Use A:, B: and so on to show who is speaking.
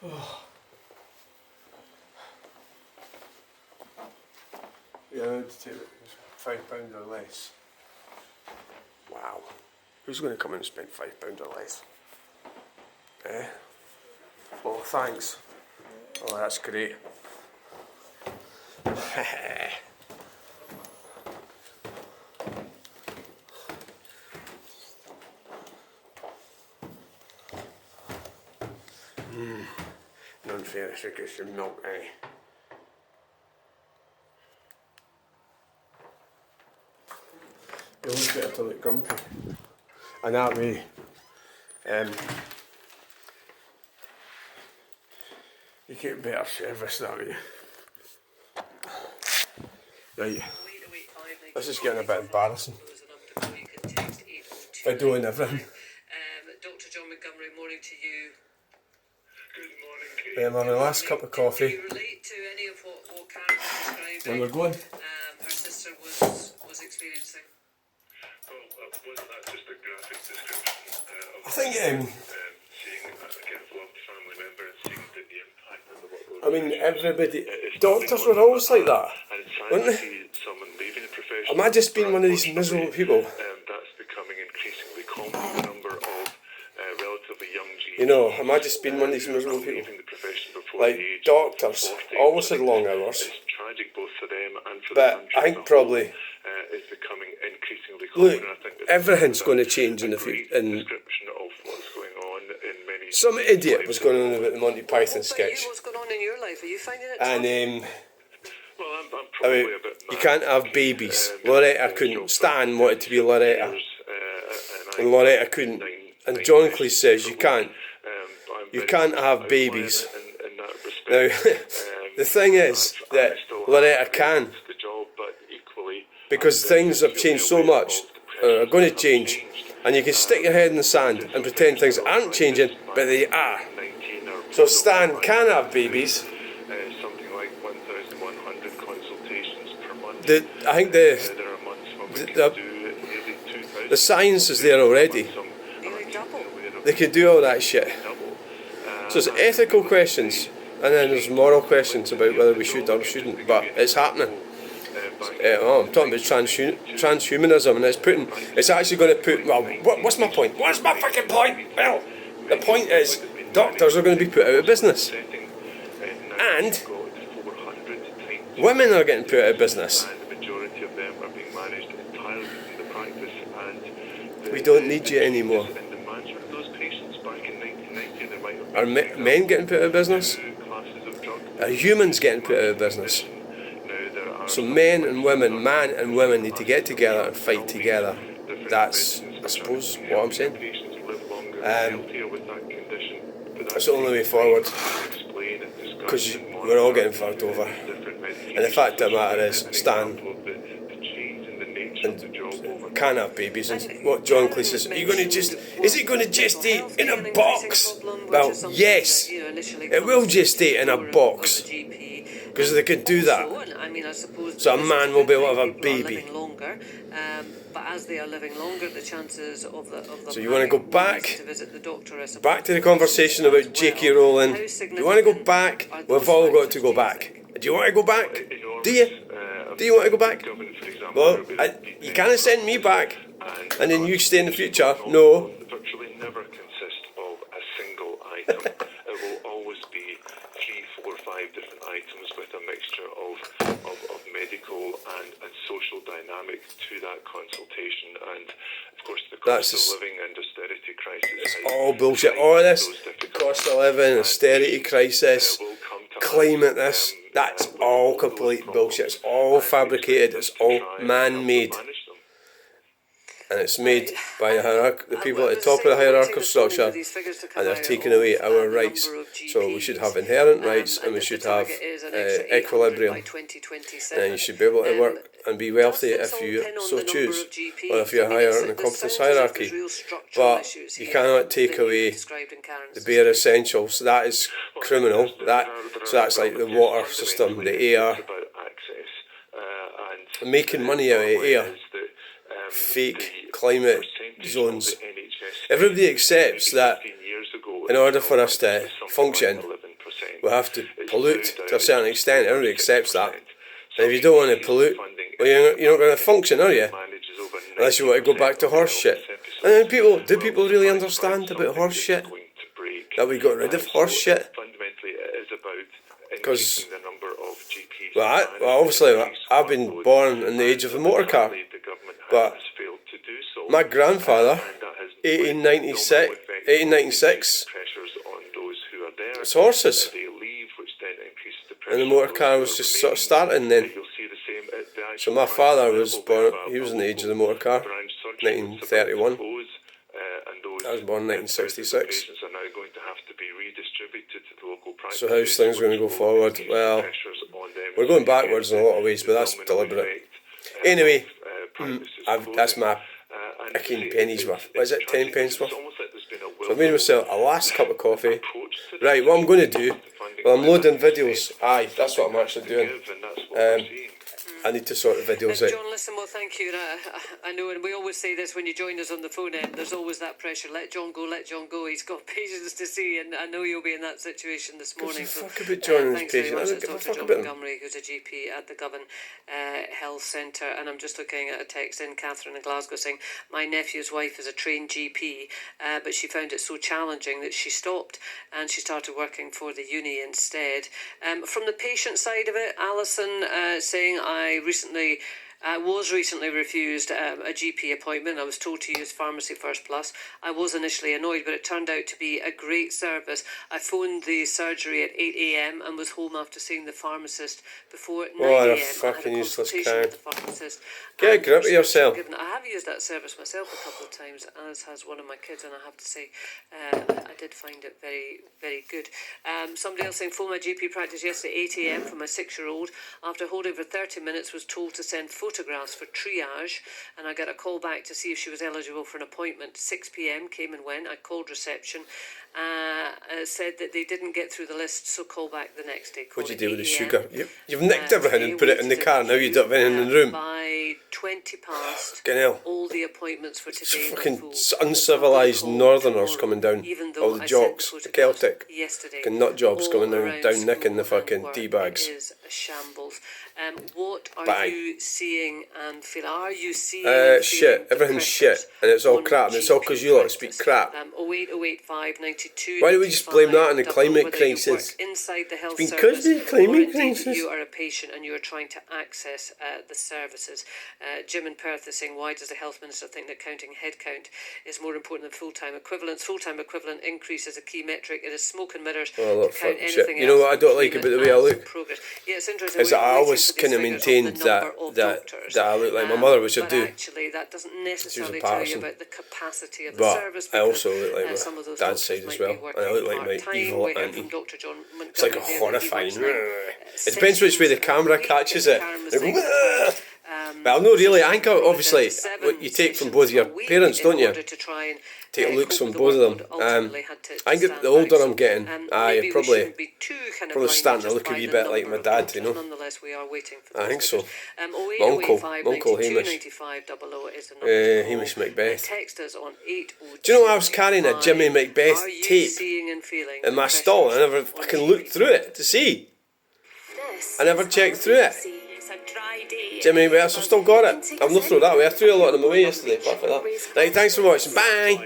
A: Oh. You're allowed to take £5 or less. Wow. Who's going to come in and spend £5 or less? Eh? Well, thanks. Oh, that's great. Non-ferrous get some milk, eh? You always better to look grumpy. And that way, you get better service that way. Right, this is getting a bit embarrassing. Video and everything.
B: Dr. John Montgomery, morning to you.
C: Good morning, Kate.
A: I'm having a last cup of coffee.
B: Do you relate to any of what Karen described?
A: When we're going.
B: Her sister was experiencing.
C: Well, wasn't that just a graphic description of
A: I think,
C: seeing a kind of loved family member and seeing the impact of the workload?
A: I mean, everybody, doctors were always like that,
C: And it's sad
A: weren't
C: to
A: they?
C: see someone leaving the profession.
A: Am I just being one of these miserable people?
C: That's becoming increasingly common. The number of relatively young GPs.
A: You know, am I just being one of these miserable people?
C: Leaving the profession before
A: Like,
C: the age
A: doctors
C: of 40.
A: always had long hours.
C: It's tragic both for them and for the
A: But
C: country.
A: I think probably,
C: It's becoming increasingly common.
A: look,
C: and I think that
A: everything's going to
C: that's
A: change in
C: a
A: the
C: great
A: future. And
C: description of what's going on in many.
A: some idiot was going on about the Monty Python
B: What about you?
A: sketch.
B: What's going on in your life? Are you finding it
A: And
C: Well, I'm
A: about,
C: probably a bit
A: you
C: mad.
A: can't have babies. Loretta couldn't. Stan wanted to be Loretta. And Loretta couldn't. And John Cleese says you can't. You can't have babies.
C: In that respect.
A: Now, the thing is that Loretta can.
C: The job, but equally,
A: Because things have changed so much, are going to change, and you can stick your head in the sand and pretend things aren't changing, but they are.
C: 19 or
A: So Stan can have babies.
C: something like 1,100 consultations per month.
A: I think
C: There are months when we can do nearly 2,000.
A: the science is there already.
B: Nearly double.
A: They can do all that shit. So there's ethical questions, and then there's moral questions about whether we should or shouldn't. But it's happening. I'm talking about transhumanism, and it's actually going to put. Well, what's my point? What's my fucking point? Well, the point is doctors are going to be put out of business, and women are getting put out of business.
C: And the majority of them are being managed entirely in the practice, and
A: We don't need you anymore.
C: And the management of those patients back in 1990, there might have
A: Are men getting put out of business?
C: been classes of drug.
A: Are humans getting put out of business?
C: Now there are
A: So men and women, man and women need to get together and fight together. That's, I suppose, what I'm saying.
C: patients live longer and healthier with that condition. But
A: That's the only way forward,
C: explain and discuss
A: because
C: and
A: we're all getting fucked over.
C: different medications.
A: And the fact of the matter is, Stan
C: The change in the nature of the job over
A: can have babies, and what John Cleese says, are you going to just, is it going to gestate in a box? Well, yes, it will gestate in a box, because they can do that. So a man will be able to have a baby.
B: But as they are living longer, the chances of them
A: So you want to go back
B: to visit the doctor, I suppose,
A: Back to the conversation about J.K. Rowling. Do you want to go back? We've all got to go back. Do you want to go back? Do you? Do you want to go back? Well, you can't send me back, and then you stay in the future. No.
C: virtually never consist of a single item. It will always be 3, 4, 5 different items with a mixture of medical and social dynamic to that consultation, and of course the cost of living and austerity crisis.
A: It's all bullshit. All of this, cost of living, austerity crisis, climate this, that's all complete bullshit. It's all fabricated, it's all man-made. And it's made by the people at the top of the hierarchical structure, and they're taking away our rights. So we should have inherent rights, and we should have equilibrium. And you should be able to work and be wealthy if you so choose, or if you're higher in the competence hierarchy. But you cannot take away the bare essentials. That is criminal. So that's like the water system, the air, making money out of air, fake climate zones. Everybody accepts that in order for us to function, we have to pollute to a certain extent. Everybody accepts that. And if you don't want to pollute, well, you're not going to function, are you? Unless you want to go back to horse shit. And then do people really understand about horse shit? That we got rid of horse shit? Because, well, obviously, I've been born in the age of the motor car. But my grandfather, 1896, it's horses. And the motor car was just sort of starting then. So my father was born, he was in the age of the motor car, 1931. I was born in 1966. So how's things going to go forward? Well, we're going backwards in a lot of ways, but that's deliberate. Anyway, that's my fucking pennies worth. What is it, 10 pence worth? So I made myself a last cup of coffee. Right, what I'm going to do, well, I'm loading videos. Aye, that's what I'm actually doing. I need to sort the videos out.
B: John, listen, well, thank you. I know, and we always say this when you join us on the phone end, there's always that pressure. Let John go, let John go. He's got patients to see, and I know you'll be in that situation this morning.
A: Give a fuck about John and his patient. I don't give a fuck about him.
B: Cumbria, who's a GP at the Govan Health Centre, and I'm just looking at a text in Catherine in Glasgow saying, my nephew's wife is a trained GP, but she found it so challenging that she stopped and she started working for the uni instead. From the patient side of it, Alison saying, I was recently refused a GP appointment. I was told to use Pharmacy First Plus. I was initially annoyed, but it turned out to be a great service. I phoned the surgery at 8 a.m. and was home after seeing the pharmacist before 9 a.m.
A: What a fucking useless cunt. Get a grip of yourself.
B: I have used that service myself a couple of times, as has one of my kids, and I have to say I did find it very, very good. Somebody else saying, phoned my GP practice yesterday at 8 a.m. for my 6-year-old. After holding for 30 minutes, was told to send photographs for triage, and I got a call back to see if she was eligible for an appointment. 6 p.m. came and went. I called reception, said that they didn't get through the list, so call back the next day.
A: What'd you do with the sugar? You've nicked everything and put it in the car. Now you don't have anything in the room.
B: By 20 past,
A: all
B: the appointments for today.
A: Fucking uncivilised northerners coming down. All the jocks, the Celtic. Fucking nut jobs coming down nicking the fucking tea bags.
B: It is a shambles. What are you seeing and feeling? Are you seeing
A: shit. Everything's shit. And it's all crap. And it's all because you lot speak crap.
B: 08085 92.
A: Why do we just blame that on the climate crisis?
B: Inside the health
A: it's because of the climate crisis.
B: You are a patient and you are trying to access the services. Jim in Perth is saying, why does the health minister think that counting headcount is more important than full-time equivalents? Full-time equivalent increase is a key metric. It is smoke and mirrors to count anything else.
A: You know what I don't like about the way I look?
B: Yeah, it's interesting.
A: Is that I always kind of maintained that I look like my mother, which I do.
B: Actually, that doesn't necessarily
A: tell
B: you about the capacity of
A: the
B: service.
A: I also look like my dad's side as well, and I look like my evil auntie. It's like a horrifying. It depends which way the camera catches it. Well, no, really. I think obviously what you take from both your parents, don't you? Take looks from both of them. I think the older I'm getting, I probably starting to look a wee bit like my dad, you know. I think so. My uncle Hamish. Hamish Macbeth. Do you know I was carrying a Jimmy Macbeth tape in my stall? I never fucking looked through it to see. I never checked through it. Jimmy Macbeth, I've still got it. I've not thrown that away. I threw a lot of them away yesterday. Apart from that. Right, thanks for watching. Bye.